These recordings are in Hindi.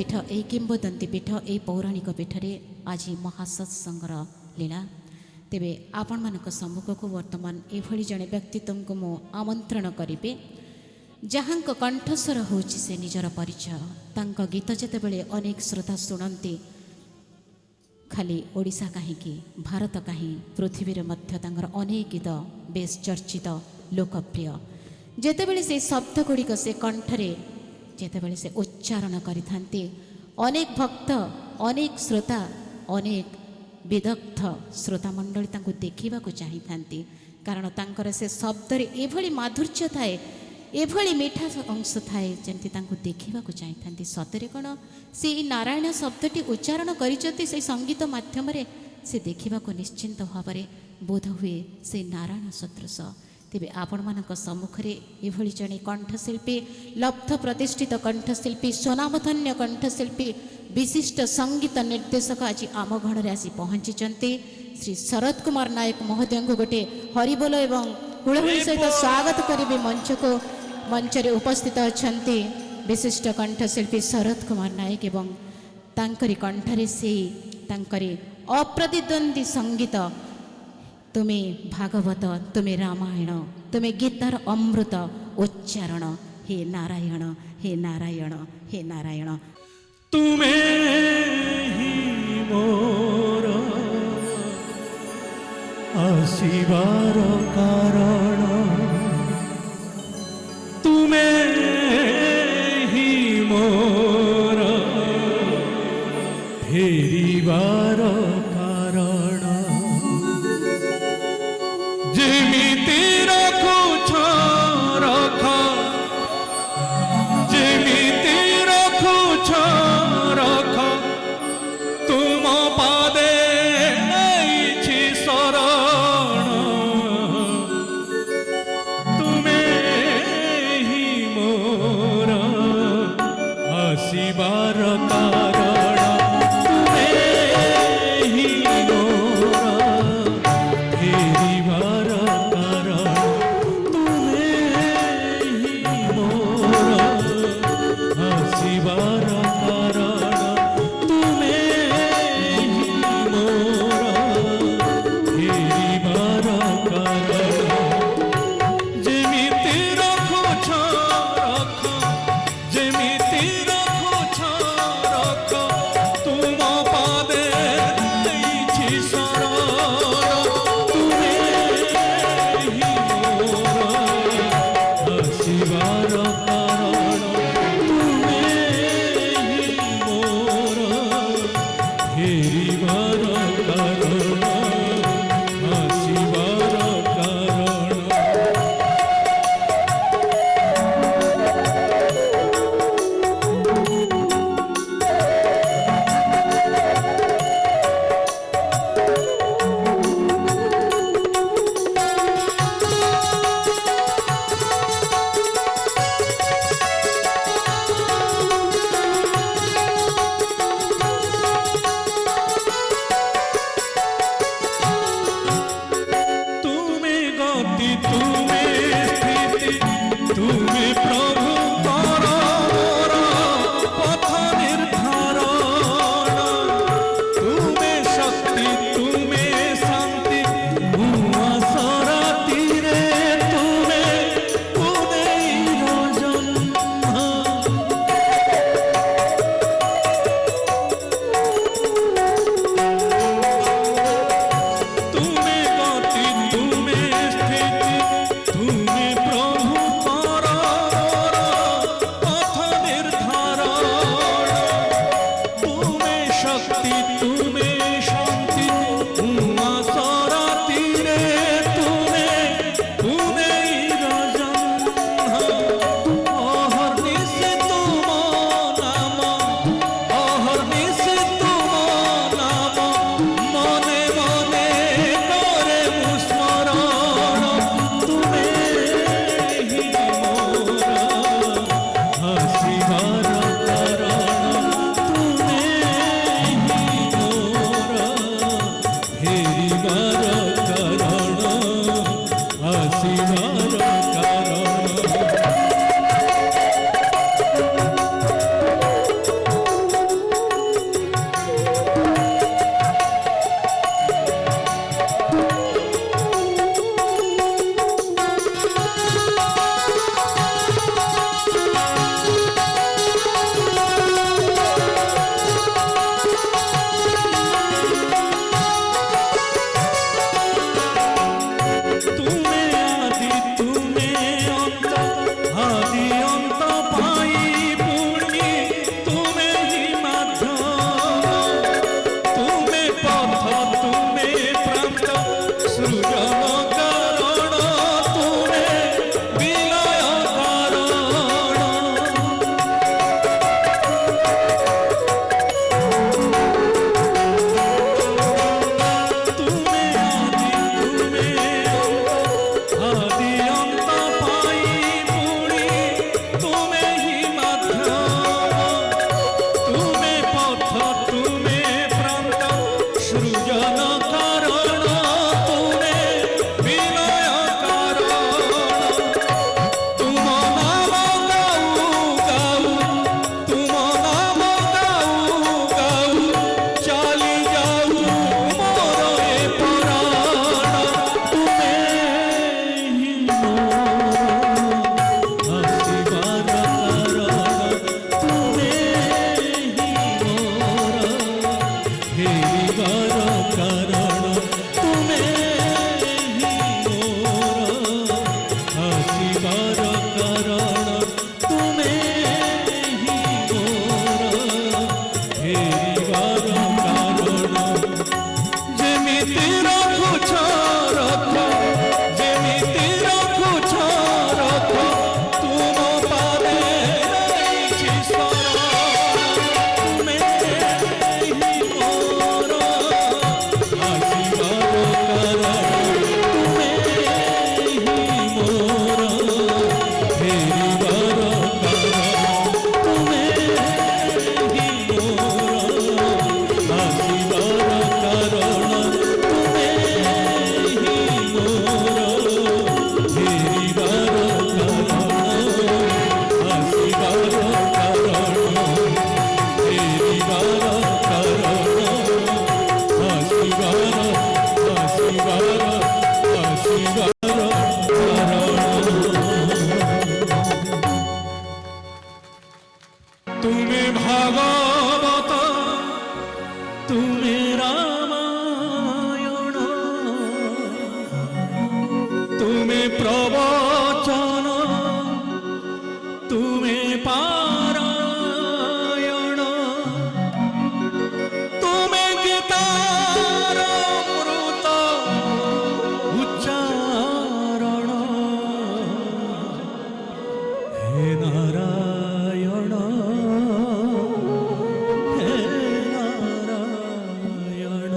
पीठ ए किंबदंती पीठ ए पौराणिक पीठ रे आज महासत्संगर लीला तेबे आपण मानक सम्मुख को वर्तमान एभली जड़े व्यक्तित्व को मु आमंत्रण करिबे जहांक कंठस्वर होछि से निजर परिचय तांक गीत जेतेबेले अनेक श्रोता शुणती खाली ओडिशा कहीं भारत कहीं पृथ्वी रे मध्य तांकर अनेक गीत बेस चर्चित लोकप्रिय जेतेबेले से शब्द गुड़िक से कंठरे जेतेबेले से उच्चारण करिथांती अनेक भक्त अनेक श्रोता अनेक विदग्ध श्रोता मंडली तांको देखिबाको चाहिथांती कारण तांकर से शब्द रे एभली माधुर्य थाए एभली मीठा अंश थाए जेमती तांको देखिबाको चाहिथांती सतरे कोन से नारायण शब्दटी उच्चारण करिचती से संगीत माध्यम रे से देखिबाको निश्चिंत भावरे बोध हुए से नारायण सदृश तेबे आपण मानक सम्मुख रे एभली जणे कंठशिल्पी लब्ध प्रतिष्ठित कंठशिल्पी स्वनामधन्य कंठशिल्पी विशिष्ट संगीत निर्देशक आज आम गण आसी पहुँची श्री शरद कुमार नायक महोदय को गोटे हरिबोल एवं हुलहुली सहित स्वागत करेंगे मंच को मंच रे उपस्थित अच्छा विशिष्ट कंठशिल्पी शरद कुमार नायक एवं तांकरी कंठरे से तांकरी अप्रतिद्वंदी संगीत तुम्हें भागवत तुम्हें रामायण तुम्हें गीतार अमृत उच्चारण हे नारायण हे नारायण हे नारायण तुम्हें ही मोर आसीबार कारण तुम्हें ही मोर फेरिबार कारण जेमिति रखुछ रख जेमिति रखुछ रख तुम पादे नेइछि शरण तुम्हें ही मोर आसीबार कारण तुम्हें ही मोर फेरिबार कारण सृजन कारण तुमे विलय कारण तुमे आदि अंत पाई पुणी तुमे ही माध्यम तुमे पथ तुमे प्रांत सृजन कारण तुमे विलय कारण तुम नाम गाऊ गाऊ तुम नाम गाऊ गाऊ चली जाऊ मोर ए प्राण तुमे ही मोर हसिबार कारण तुमे ही मोर हेरिबार कारण तुमे ही मोर हसिबार कारण तुमे ही मोर हेरिबार कारण जेमिति रखुछ रख जेमिति रखुछ रख तुम पादे रहिछि शरण तुमे ही मोर हसिबार कारण तुमे ही मोर हेरिबार कारण तुमे ही मोर हसिबार कारण तुमे ही मोर हेरिबार कारण हसिबार कारण हेरिबार कारण हसिबार तुमे भागवत तुमे रामायण तुमे प्रवचन तुमे पारायण तुमे गीतार अमृत उच्चारण हे नारायण हे नारायण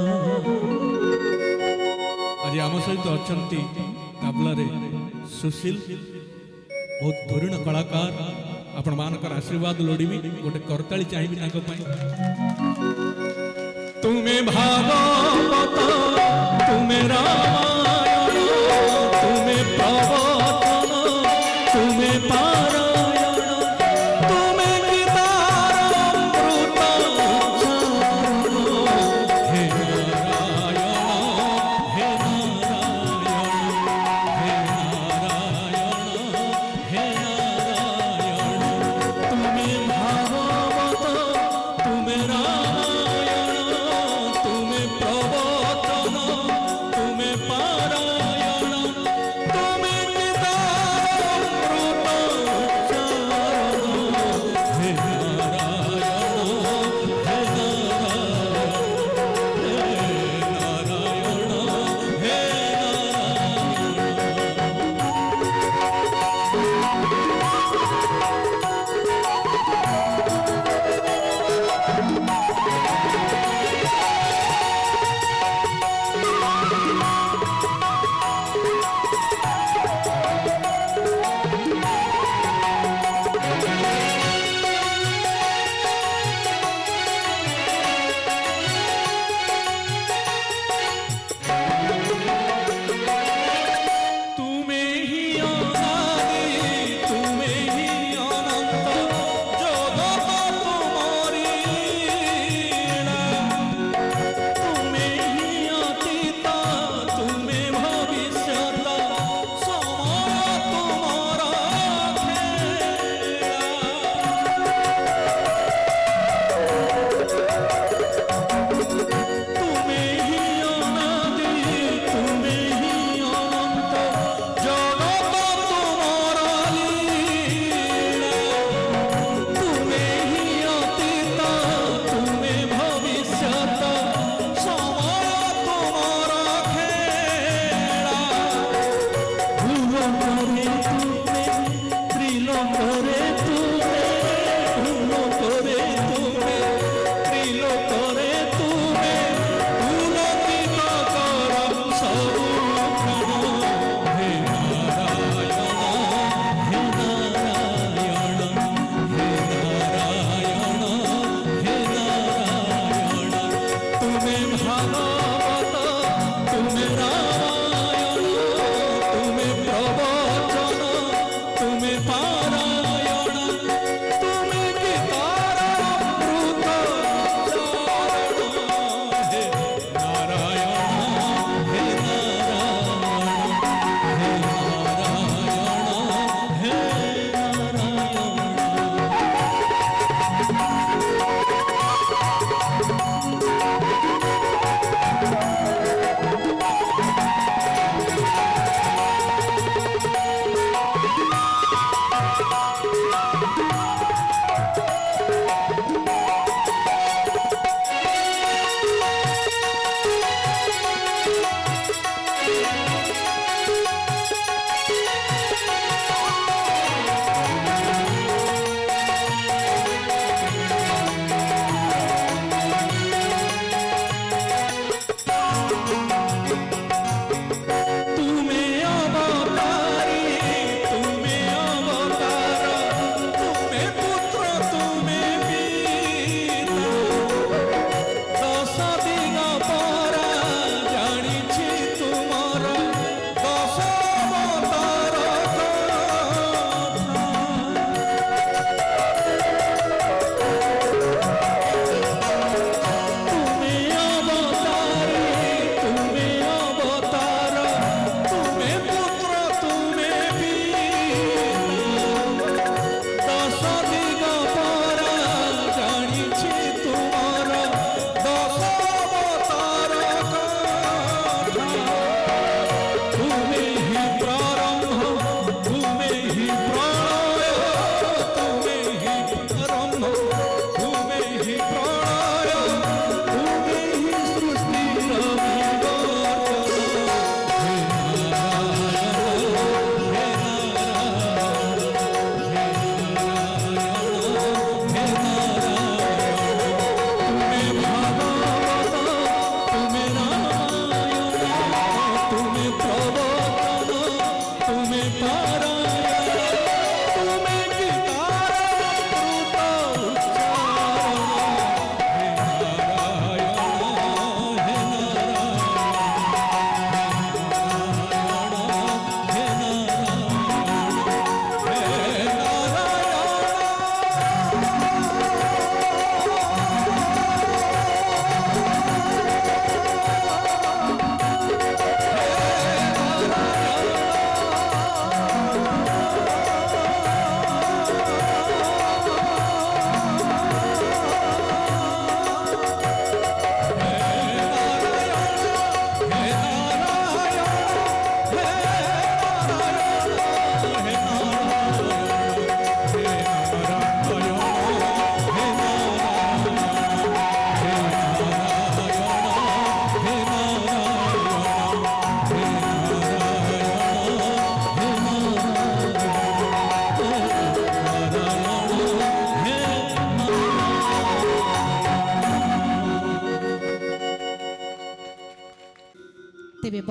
आज आम सहित अच्छा ताबलारे सुशील बहुत धुरीण कलाकार आपण मानकर आशीर्वाद लोड़ीबी गोटे करताली चाहिए तांको पाई तुमे भागवत तुमे रामायण तुमे प्रवचन तुमे पारायण तुमे गीतार अमृत उच्चारण हे नारायण हे नारायण हे नारायण तुमे भागवत तुमे रामायण तुमे प्रवचन तुमे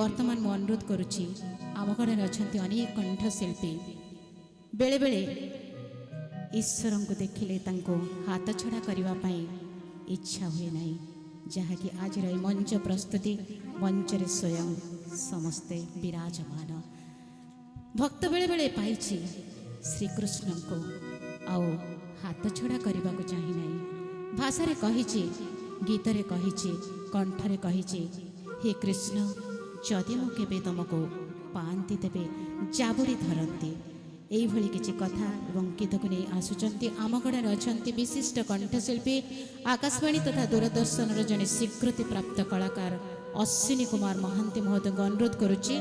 ବର୍ତ୍ତମାନ ମୁଁ ଅନୁରୋଧ କରୁଛି, ଆମ ଘରରେ ଅଛନ୍ତି ଅନେକ କଣ୍ଠଶିଳ୍ପୀ। ବେଳେବେଳେ ଈଶ୍ୱରଙ୍କୁ ଦେଖିଲେ ତାଙ୍କୁ ହାତ ଛଡ଼ା କରିବା ପାଇଁ ଇଚ୍ଛା ହୁଏ ନାହିଁ, ଯାହାକି ଆଜିର ଏହି ମଞ୍ଚ ପ୍ରସ୍ତୁତି ମଞ୍ଚରେ ସ୍ୱୟଂ ସମସ୍ତେ ବିରାଜମାନ। ଭକ୍ତ ବେଳେବେଳେ ପାଇଛି ଶ୍ରୀକୃଷ୍ଣଙ୍କୁ, ଆଉ ହାତ ଛଡ଼ା କରିବାକୁ ଚାହିଁନାହିଁ। ଭାଷାରେ କହିଛି, ଗୀତରେ କହିଛି, କଣ୍ଠରେ କହିଛି, ହେ କୃଷ୍ଣ, ଯଦି ମୁଁ କେବେ ତୁମକୁ ପାଆନ୍ତି ତେବେ ଜାବୁଡ଼ି ଧରନ୍ତି। ଏଇଭଳି କିଛି କଥା ଏବଂ ଗୀତକୁ ନେଇ ଆସୁଛନ୍ତି। ଆମ ଗଡ଼ରେ ଅଛନ୍ତି ବିଶିଷ୍ଟ କଣ୍ଠଶିଳ୍ପୀ, ଆକାଶବାଣୀ ତଥା ଦୂରଦର୍ଶନର ଜଣେ ସ୍ୱୀକୃତିପ୍ରାପ୍ତ କଳାକାର ଅଶ୍ୱିନୀ କୁମାର ମହାନ୍ତି ମହୋଦୟଙ୍କୁ ଅନୁରୋଧ କରୁଛି,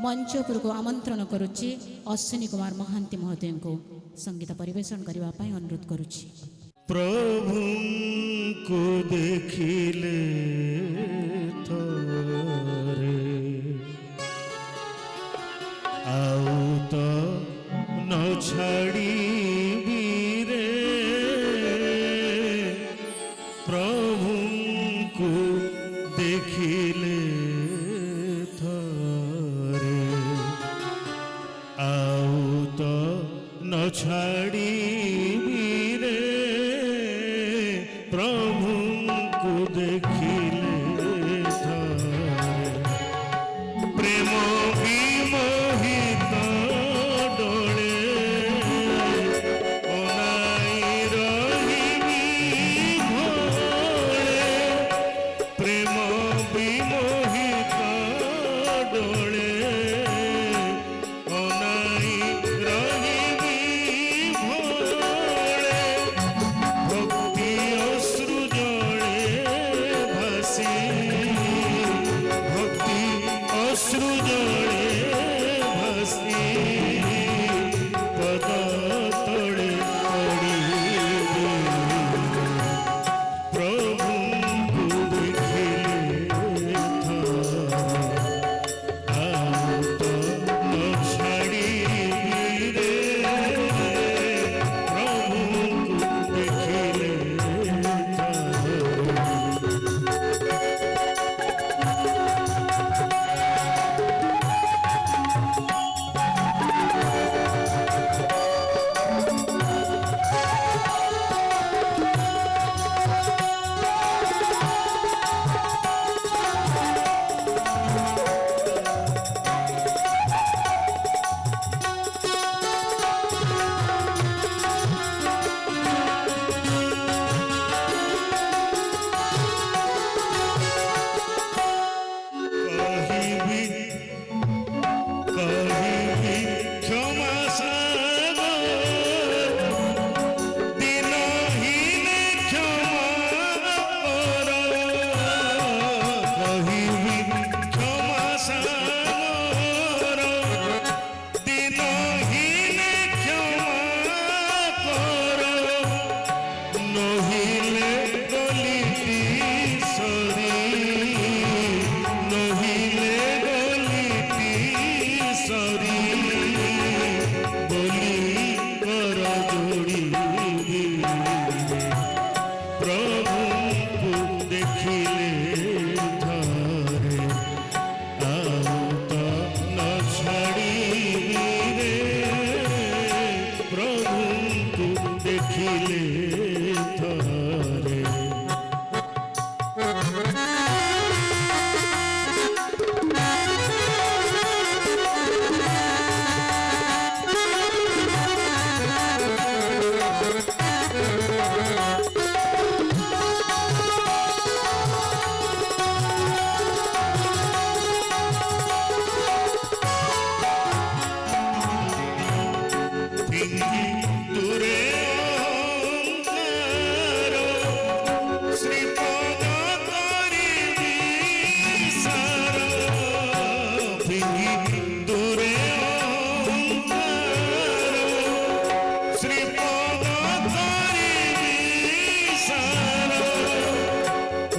ମଞ୍ଚ ଉପରକୁ ଆମନ୍ତ୍ରଣ କରୁଛି। ଅଶ୍ୱିନୀ କୁମାର ମହାନ୍ତି ମହୋଦୟଙ୍କୁ ସଙ୍ଗୀତ ପରିବେଷଣ କରିବା ପାଇଁ ଅନୁରୋଧ କରୁଛି। ପ୍ରଭୁଙ୍କୁ ଦେଖିଲେ ଥରେ ଆଉ ତ ନ ଛାଡ଼ିବି ରେ, ପ୍ରଭୁଙ୍କୁ ଦେଖିଲେ ଥରେ ଆଉ ତ ନ ଛାଡ଼ିବି ରେ, ପ୍ରଭୁଙ୍କୁ ଦେଖିଲେ ଥରେ ପ୍ରେମ ବିମୋହିତ ଡୋଳେ ଅନାଇ ରହିବି ଭୋଳେ, ପ୍ରେମ ବିମୋହିତ ଡୋଳେ ଅନାଇ ରହିବି ଭୋଳେ, ଭକ୍ତି ଅଶ୍ରୁ ଜଳେ ଭାସି, ଭକ୍ତି ଅଶ୍ରୁ ଜଳେ ଭାସି, ପଦ ତଳେ ପଡ଼ିବି, ପ୍ରଭୁଙ୍କୁ ଦେଖିଲେ ଥରେ ଆଉ ତ ନ ଛାଡ଼ିବି ରେ, ପ୍ରଭୁଙ୍କୁ ଦେଖିଲେ ଥରେ। କହିବି କ୍ଷମା ସାଗର, ଦିନହୀନ କ୍ଷମା କର, କହିବି କ୍ଷମା ସାଗର, ଦିନହୀନ କ୍ଷମା କର, ନହିଲେ ଗଲିଟି ସରି, ନହିଲେ ଗଲିଟି ସରି, ବୋଲି କର ଯୋଡ଼ିବି, ପ୍ରଭୁଙ୍କୁ ଦେଖିଲେ ଥରେ ଆଉ ତ ନ ଛାଡ଼ିବି ରେ, ପ୍ରଭୁଙ୍କୁ ଦେଖିଲେ ଥରେ। ଫିଙ୍ଗି ଦୂରେ ଅହଙ୍କାର, ଶ୍ରୀପଦ କରିବି ସାର, ଫିଙ୍ଗି ଦୂରେ ଅହଙ୍କାର, ଶ୍ରୀପଦ କରିବି ସାର,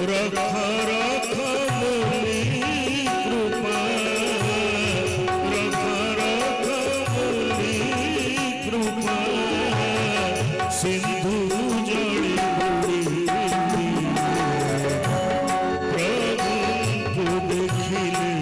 ରଖ ରଖ ବୋଲି କୃପା, ରଖ ରଖ ବୋଲି କୃପା, ସିନ୍ଧୁ ଜଳି ବୁଡ଼ିବି, ପ୍ରଭୁଙ୍କୁ ଦେଖିଲେ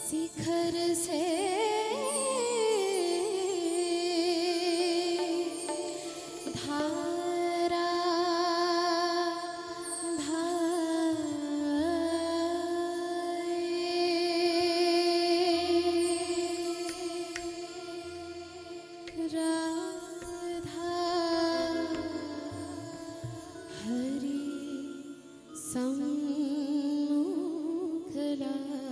शिखर से धारा राधा हरि सम्मुख लाए।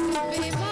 विवाह